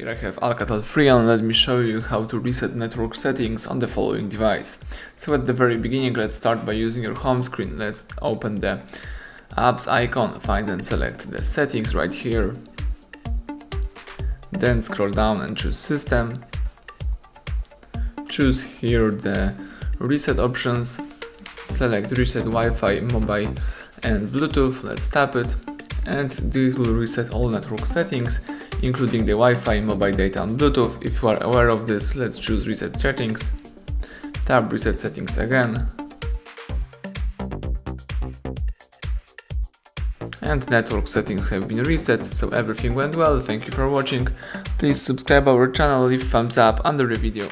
Here I have ALCATEL 3 and let me show you how to reset network settings on the following device. So at the very beginning, let's start by using your home screen. Let's open the apps icon, find and select the settings right here. Then scroll down and choose system. Choose here the reset options. Select reset Wi-Fi, mobile and Bluetooth. Let's tap it. And this will reset all network settings, including the Wi-Fi, mobile data and Bluetooth. If you are aware of this, let's choose reset settings. Tap reset settings again. And network settings have been reset, so everything went well. Thank you for watching. Please subscribe our channel, leave thumbs up under the video.